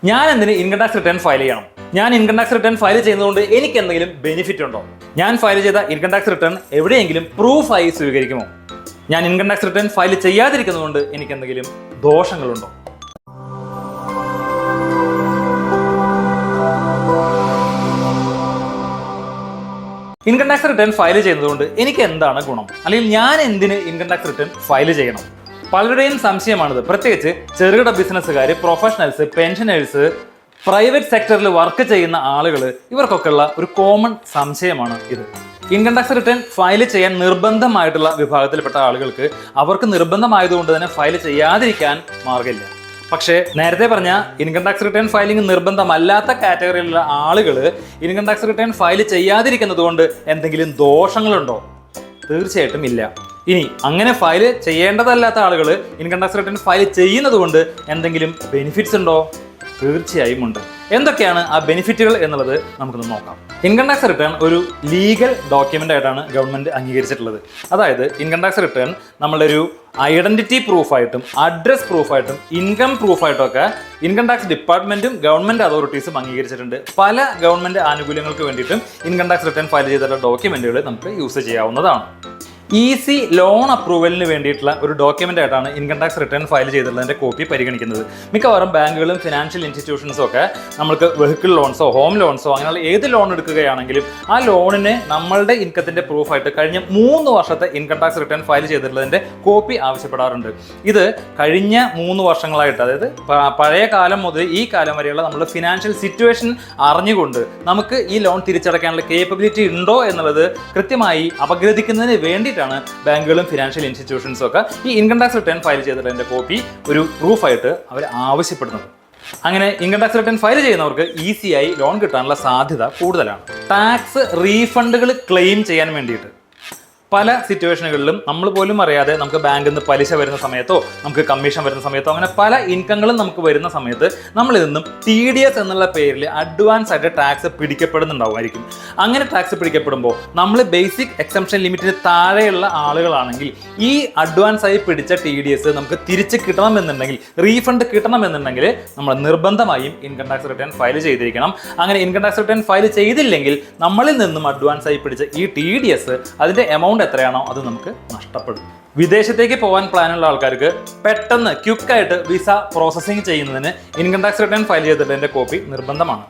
ഞാൻ എന്തിന് income tax return file ചെയ്യണം? ഞാൻ ഇൻകം ടാക്സ് റിട്ടേൺ ഫയൽ ചെയ്യുന്നതുകൊണ്ട് എനിക്ക് എന്തെങ്കിലും ബെനിഫിറ്റ് ഉണ്ടോ? ഞാൻ ഫയൽ ചെയ്ത ഇൻകം ടാക്സ് റിട്ടേൺ എവിടെയെങ്കിലും പ്രൂഫായി സ്വീകരിക്കുമോ? ഞാൻ ഇൻകം ടാക്സ് റിട്ടേൺ ഫയൽ ചെയ്യാതിരിക്കുന്നതുകൊണ്ട് എനിക്ക് എന്തെങ്കിലും ദോഷങ്ങളുണ്ടോ? ഇൻകം ടാക്സ് റിട്ടേൺ ഫയൽ ചെയ്യുന്നതുകൊണ്ട് എനിക്ക് എന്താണ് ഗുണം? അല്ലെങ്കിൽ ഞാൻ എന്തിന് ഇൻകം ടാക്സ് റിട്ടേൺ ഫയൽ ചെയ്യണം? പലരുടെയും സംശയമാണിത്. പ്രത്യേകിച്ച് ചെറുകിട ബിസിനസ്സുകാർ, പ്രൊഫഷണൽസ്, പെൻഷനേഴ്സ്, പ്രൈവറ്റ് സെക്ടറിൽ വർക്ക് ചെയ്യുന്ന ആളുകൾ, ഇവർക്കൊക്കെയുള്ള ഒരു കോമൺ സംശയമാണ് ഇത്. ഇൻകം ടാക്സ് റിട്ടേൺ ഫയൽ ചെയ്യാൻ നിർബന്ധമായിട്ടുള്ള വിഭാഗത്തിൽപ്പെട്ട ആളുകൾക്ക് അവർക്ക് നിർബന്ധമായതുകൊണ്ട് തന്നെ ഫയൽ ചെയ്യാതിരിക്കാൻ മാർഗമില്ല. പക്ഷേ നേരത്തെ പറഞ്ഞ ഇൻകം ടാക്സ് റിട്ടേൺ ഫയലിംഗ് നിർബന്ധമല്ലാത്ത കാറ്റഗറിയിലുള്ള ആളുകൾ ഇൻകം ടാക്സ് റിട്ടേൺ ഫയൽ ചെയ്യാതിരിക്കുന്നത് കൊണ്ട് എന്തെങ്കിലും ദോഷങ്ങളുണ്ടോ? തീർച്ചയായിട്ടും ഇല്ല. ഇനി അങ്ങനെ ഫയൽ ചെയ്യേണ്ടതല്ലാത്ത ആളുകൾ ഇൻകം ടാക്സ് റിട്ടേൺ ഫയൽ ചെയ്യുന്നത് കൊണ്ട് എന്തെങ്കിലും ബെനിഫിറ്റ്സ് ഉണ്ടോ? തീർച്ചയായും ഉണ്ട്. എന്തൊക്കെയാണ് ആ ബെനിഫിറ്റുകൾ എന്നുള്ളത് നമുക്കൊന്ന് നോക്കാം. ഇൻകം ടാക്സ് റിട്ടേൺ ഒരു ലീഗൽ ഡോക്യുമെന്റ് ആയിട്ടാണ് ഗവൺമെന്റ് അംഗീകരിച്ചിട്ടുള്ളത്. അതായത് ഇൻകം ടാക്സ് റിട്ടേൺ നമ്മളുടെ ഒരു ഐഡന്റിറ്റി പ്രൂഫായിട്ടും അഡ്രസ് പ്രൂഫായിട്ടും ഇൻകം പ്രൂഫായിട്ടും ഒക്കെ ഇൻകം ടാക്സ് ഡിപ്പാർട്ട്മെന്റും ഗവൺമെന്റ് അതോറിറ്റീസും അംഗീകരിച്ചിട്ടുണ്ട്. പല ഗവൺമെന്റ് ആനുകൂല്യങ്ങൾക്ക് വേണ്ടിയിട്ടും ഇൻകം ടാക്സ് റിട്ടേൺ ഫയൽ ചെയ്തിട്ടുള്ള ഡോക്യുമെന്റുകൾ നമുക്ക് യൂസ് ചെയ്യാവുന്നതാണ്. ഈസി ലോൺ അപ്രൂവലിന് വേണ്ടിയിട്ടുള്ള ഒരു ഡോക്യുമെന്റ് ആയിട്ടാണ് ഇൻകം ടാക്സ് റിട്ടേൺ ഫയൽ ചെയ്തിട്ടുള്ളതിന്റെ കോപ്പി പരിഗണിക്കുന്നത്. മിക്കവാറും ബാങ്കുകളും ഫിനാൻഷ്യൽ ഇൻസ്റ്റിറ്റ്യൂഷൻസും ഒക്കെ നമ്മൾക്ക് വെഹിക്കിൾ ലോൺസോ ഹോം ലോൺസോ അങ്ങനെയുള്ള ഏത് ലോൺ എടുക്കുകയാണെങ്കിലും ആ ലോണിന് നമ്മളുടെ ഇൻകത്തിന്റെ പ്രൂഫായിട്ട് കഴിഞ്ഞ 3 വർഷത്തെ ഇൻകം ടാക്സ് റിട്ടേൺ ഫയൽ ചെയ്തിട്ടുള്ളതിന്റെ കോപ്പി ആവശ്യപ്പെടാറുണ്ട്. ഇത് കഴിഞ്ഞ 3 വർഷങ്ങളായിട്ട്, അതായത് പഴയ കാലം മുതൽ ഈ കാലം വരെയുള്ള നമ്മുടെ ഫിനാൻഷ്യൽ സിറ്റുവേഷൻ അറിഞ്ഞുകൊണ്ട് നമുക്ക് ഈ ലോൺ തിരിച്ചടയ്ക്കാനുള്ള കേപ്പബിലിറ്റി ഉണ്ടോ എന്നുള്ളത് കൃത്യമായി അപഗ്രഥിക്കുന്നതിന് വേണ്ടിയിട്ടാണ് ബാങ്കുകളും ഫിനാൻഷ്യൽ ഇൻസ്റ്റിറ്റ്യൂഷൻസും ഒക്കെ ഈ ഇൻകം ടാക്സ് റിട്ടേൺ ഫയൽ ചെയ്തിട്ടുള്ളതിന്റെ കോപ്പി ഒരു പ്രൂഫായിട്ട് അവർ ആവശ്യപ്പെടുന്നത്. അങ്ങനെ ഇൻകം ടാക്സ് റിട്ടേൺ ഫയൽ ചെയ്യുന്നവർക്ക് ഈസിയായി ലോൺ കിട്ടാനുള്ള സാധ്യത കൂടുതലാണ്. ടാക്സ് റീഫണ്ടുകൾ ക്ലെയിം ചെയ്യാൻ വേണ്ടിയിട്ട് പല സിറ്റുവേഷനുകളിലും നമ്മൾ പോലും അറിയാതെ നമുക്ക് ബാങ്കിൽ നിന്ന് പലിശ വരുന്ന സമയത്തോ നമുക്ക് കമ്മീഷൻ വരുന്ന സമയത്തോ അങ്ങനെ പല ഇൻകങ്ങളും നമുക്ക് വരുന്ന സമയത്ത് നമ്മളിൽ നിന്നും TDS എന്നുള്ള പേരിൽ അഡ്വാൻസ് ആയിട്ട് ടാക്സ് പിടിക്കപ്പെടുന്നുണ്ടാവുമായിരിക്കും. അങ്ങനെ ടാക്സ് പിടിക്കപ്പെടുമ്പോൾ നമ്മൾ ബേസിക് എക്സംഷൻ ലിമിറ്റിന് താഴെയുള്ള ആളുകളാണെങ്കിൽ ഈ അഡ്വാൻസ് ആയി പിടിച്ച TDS നമുക്ക് തിരിച്ച് കിട്ടണമെന്നുണ്ടെങ്കിൽ, റീഫണ്ട് കിട്ടണമെന്നുണ്ടെങ്കിൽ നമ്മൾ നിർബന്ധമായും ഇൻകം ടാക്സ് റിട്ടേൺ ഫയൽ ചെയ്തിരിക്കണം. അങ്ങനെ ഇൻകം ടാക്സ് റിട്ടേൺ ഫയൽ ചെയ്തില്ലെങ്കിൽ നമ്മളിൽ നിന്നും അഡ്വാൻസ് ആയി പിടിച്ച ഈ TDS അതിന്റെ എമൗണ്ട് എത്രയാണോ അത് നമുക്ക് നഷ്ടപ്പെടും. വിദേശത്തേക്ക് പോകാൻ പ്ലാനുള്ള ആൾക്കാർക്ക് പെട്ടെന്ന് ക്വിക്കായിട്ട് വിസ പ്രോസസ്സിംഗ് ചെയ്യുന്നതിന് ഇൻകം ടാക്സ് റിട്ടേൺ ഫയൽ ചെയ്തിട്ടതിന്റെ കോപ്പി നിർബന്ധമാണ്.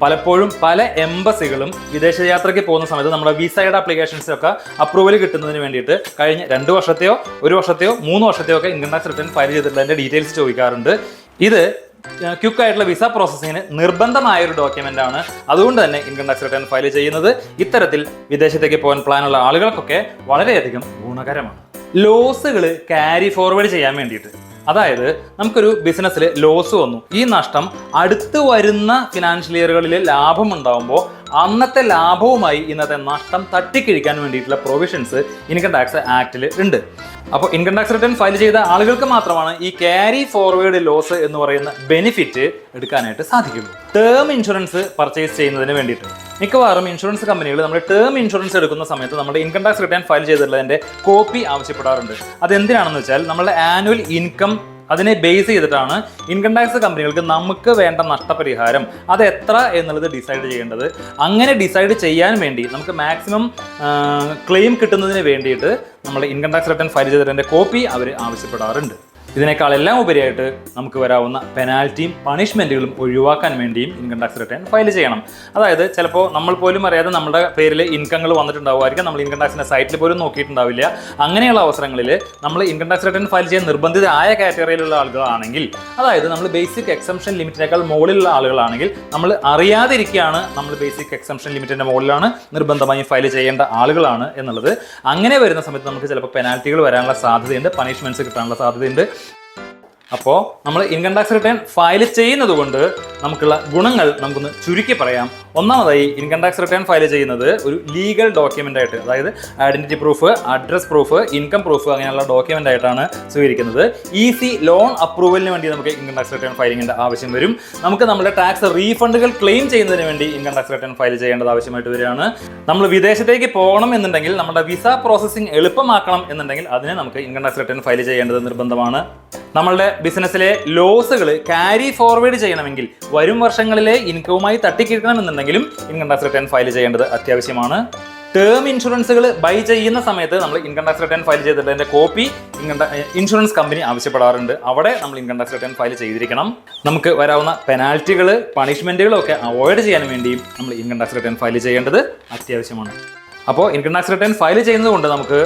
പലപ്പോഴും പല എംബസികളും വിദേശയാത്രയ്ക്ക് പോകുന്ന സമയത്ത് നമ്മുടെ വിസയുടെ ആപ്ലിക്കേഷൻസൊക്കെ അപ്രൂവൽ കിട്ടുന്നതിന് വേണ്ടിയിട്ട് കഴിഞ്ഞ 2 വർഷത്തെയോ 1 വർഷത്തെയോ 3 വർഷത്തെയോ ഒക്കെ ഇൻകം ടാക്സ് റിട്ടേൺ ഫയൽ ചെയ്തിട്ടുള്ളതിന്റെ ഡീറ്റെയിൽസ് ചോദിക്കാറുണ്ട്. ഇത് ക്വിക്കായിട്ടുള്ള വിസ പ്രോസസ്സിങ്ങിന് നിർബന്ധമായ ഒരു ഡോക്യുമെന്റ് ആണ്. അതുകൊണ്ട് തന്നെ ഇൻകം ടാക്സ് റിട്ടേൺ ഫയൽ ചെയ്യുന്നത് ഇത്തരത്തിൽ വിദേശത്തേക്ക് പോകാൻ പ്ലാനുള്ള ആളുകൾക്കൊക്കെ വളരെയധികം ഗുണകരമാണ്. ലോസുകൾ ക്യാരി ഫോർവേഡ് ചെയ്യാൻ വേണ്ടിയിട്ട്, അതായത് നമുക്കൊരു ബിസിനസ്സിൽ ലോസ് വന്നു, ഈ നഷ്ടം അടുത്ത് വരുന്ന ഫിനാൻഷ്യൽ ഇയറുകളിൽ ലാഭം ഉണ്ടാകുമ്പോൾ അന്നത്തെ ലാഭവുമായി ഇന്നത്തെ നഷ്ടം തട്ടിക്കിഴിക്കാൻ വേണ്ടിയിട്ടുള്ള പ്രൊവിഷൻസ് ഇൻകം ടാക്സ് ആക്ടിൽ ഉണ്ട്. അപ്പോൾ ഇൻകം ടാക്സ് റിട്ടേൺ ഫയൽ ചെയ്ത ആളുകൾക്ക് മാത്രമാണ് ഈ ക്യാരി ഫോർവേഡ് ലോസ് എന്ന് പറയുന്ന ബെനിഫിറ്റ് എടുക്കാനായിട്ട് സാധിക്കുള്ളൂ. ടേം ഇൻഷുറൻസ് പർച്ചേസ് ചെയ്യുന്നതിന് വേണ്ടിയിട്ട് മിക്കവാറും ഇൻഷുറൻസ് കമ്പനികൾ നമ്മുടെ ടേം ഇൻഷുറൻസ് എടുക്കുന്ന സമയത്ത് നമ്മുടെ ഇൻകം ടാക്സ് റിട്ടേൺ ഫയൽ ചെയ്തിട്ടുള്ളതിന്റെ കോപ്പി ആവശ്യപ്പെടാറുണ്ട്. അതെന്തിനാണെന്ന് വെച്ചാൽ നമ്മളുടെ ആനുവൽ ഇൻകം അതിനെ ബേസ് ചെയ്തിട്ടാണ് ഇൻകം ടാക്സ് കമ്പനികൾക്ക് നമുക്ക് വേണ്ട നഷ്ടപരിഹാരം അത് എത്ര എന്നുള്ളത് ഡിസൈഡ് ചെയ്യേണ്ടത്. അങ്ങനെ ഡിസൈഡ് ചെയ്യാൻ വേണ്ടി നമുക്ക് മാക്സിമം ക്ലെയിം കിട്ടുന്നതിന് വേണ്ടിയിട്ട് നമ്മൾ ഇൻകം ടാക്സ് റിട്ടേൺ ഫയൽ ചെയ്തതിൻ്റെ കോപ്പി അവർ ആവശ്യപ്പെടാറുണ്ട്. ഇതിനേക്കാളെല്ലാം ഉപരിയായിട്ട് നമുക്ക് വരാവുന്ന പെനാൽറ്റിയും പണിഷ്മെന്റുകളും ഒഴിവാക്കാൻ വേണ്ടിയും ഇൻകം ടാക്സ് റിട്ടേൺ ഫയൽ ചെയ്യണം. അതായത് ചിലപ്പോൾ നമ്മൾ പോലും അറിയാതെ നമ്മുടെ പേരിൽ ഇൻകങ്ങൾ വന്നിട്ടുണ്ടാവുമായിരിക്കും, നമ്മൾ ഇൻകം ടാക്സിന്റെ സൈറ്റിൽ പോലും നോക്കിയിട്ടുണ്ടാവില്ല. അങ്ങനെയുള്ള അവസരങ്ങളിൽ നമ്മൾ ഇൻകം ടാക്സ് റിട്ടേൺ ഫയൽ ചെയ്യാൻ നിർബന്ധിതമായ കാറ്റഗറിയിലുള്ള ആളുകളാണെങ്കിൽ, അതായത് നമ്മൾ ബേസിക് എക്സംഷൻ ലിമിറ്റിനേക്കാൾ മുകളിലുള്ള ആളുകളാണെങ്കിൽ, നമ്മൾ അറിയാതിരിക്കുകയാണ് നമ്മൾ ബേസിക് എക്സംഷൻ ലിമിറ്റിന്റെ മുകളിലാണ് നിർബന്ധമായും ഫയൽ ചെയ്യേണ്ട ആളുകളാണ് എന്നുള്ളത്. അങ്ങനെ വരുന്ന സമയത്ത് നമുക്ക് ചിലപ്പോൾ പെനാൽറ്റികൾ വരാനുള്ള സാധ്യതയുണ്ട്, പണിഷ്മെന്റ്സ് കിട്ടാനുള്ള സാധ്യതയുണ്ട്. അപ്പോൾ നമ്മൾ ഇൻകം ടാക്സ് റിട്ടേൺ ഫയൽ ചെയ്യുന്നത് കൊണ്ട് നമുക്കുള്ള ഗുണങ്ങൾ നമുക്കൊന്ന് ചുരുക്കി പറയാം. ഒന്നാമതായി ഇൻകം ടാക്സ് റിട്ടേൺ ഫയൽ ചെയ്യുന്നത് ഒരു ലീഗൽ ഡോക്യുമെന്റ് ആയിട്ട്, അതായത് identity proof, address proof, income proof അങ്ങനെയുള്ള ഡോക്യുമെന്റ് ആയിട്ടാണ് സ്വീകരിക്കുന്നത്. ഈസി ലോൺ അപ്രൂവലിന് വേണ്ടി നമുക്ക് ഇൻകം ടാക്സ് റിട്ടേൺ ഫയലിംഗിന്റെ ആവശ്യം വരും. നമുക്ക് നമ്മുടെ ടാക്സ് റീഫണ്ടുകൾ ക്ലെയിം ചെയ്യുന്നതിന് വേണ്ടി ഇൻകം ടാക്സ് റിട്ടേൺ ഫയൽ ചെയ്യേണ്ടത് ആവശ്യമായിട്ട് വരികയാണ്. നമ്മൾ വിദേശത്തേക്ക് പോകണം എന്നുണ്ടെങ്കിൽ, നമ്മുടെ വിസ പ്രോസസ്സിംഗ് എളുപ്പമാക്കണം എന്നുണ്ടെങ്കിൽ അതിന് നമുക്ക് ഇൻകം ടാക്സ് റിട്ടേൺ ഫയൽ ചെയ്യേണ്ടത് നിർബന്ധമാണ്. നമ്മളുടെ ബിസിനസ്സിലെ ലോസുകൾ ക്യാരി ഫോർവേഡ് ചെയ്യണമെങ്കിൽ, വരും വർഷങ്ങളിലെ ഇൻകവുമായി തട്ടിക്കിട്ടണമെന്നുണ്ടെങ്കിലും ഇൻകം ടാക്സ് റിട്ടേൺ ഫയൽ ചെയ്യേണ്ടത് അത്യാവശ്യമാണ്. ടേം ഇൻഷുറൻസുകൾ ബൈ ചെയ്യുന്ന സമയത്ത് നമ്മൾ ഇൻകം ടാക്സ് റിട്ടേൺ ഫയൽ ചെയ്തിട്ട് അതിന്റെ കോപ്പി ഇൻഷുറൻസ് കമ്പനി ആവശ്യപ്പെടാറുണ്ട്. അവിടെ നമ്മൾ ഇൻകം ടാക്സ് റിട്ടേൺ ഫയൽ ചെയ്തിരിക്കണം. നമുക്ക് വരാവുന്ന പെനാൽറ്റികൾ, പണിഷ്മെന്റുകളും ഒക്കെ അവോയ്ഡ് ചെയ്യാൻ വേണ്ടിയും നമ്മൾ ഇൻകം ടാക്സ് റിട്ടേൺ ഫയൽ ചെയ്യേണ്ടത് അത്യാവശ്യമാണ്. അപ്പോൾ ഇൻകം ടാക്സ് റിട്ടേൺ ഫയൽ ചെയ്യുന്നത് കൊണ്ട് നമുക്ക്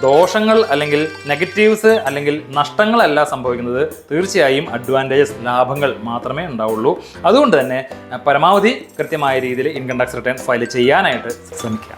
ദോഷങ്ങൾ അല്ലെങ്കിൽ നെഗറ്റീവ്സ് അല്ലെങ്കിൽ നഷ്ടങ്ങളല്ല സംഭവിക്കുന്നത്. തീർച്ചയായും അഡ്വാൻറ്റേജസ്, ലാഭങ്ങൾ മാത്രമേ ഉണ്ടാവുള്ളൂ. അതുകൊണ്ട് തന്നെ പരമാവധി കൃത്യമായ രീതിയിൽ ഇൻകം ടാക്സ് റിട്ടേൺ ഫയൽ ചെയ്യാനായിട്ട് ശ്രമിക്കുക.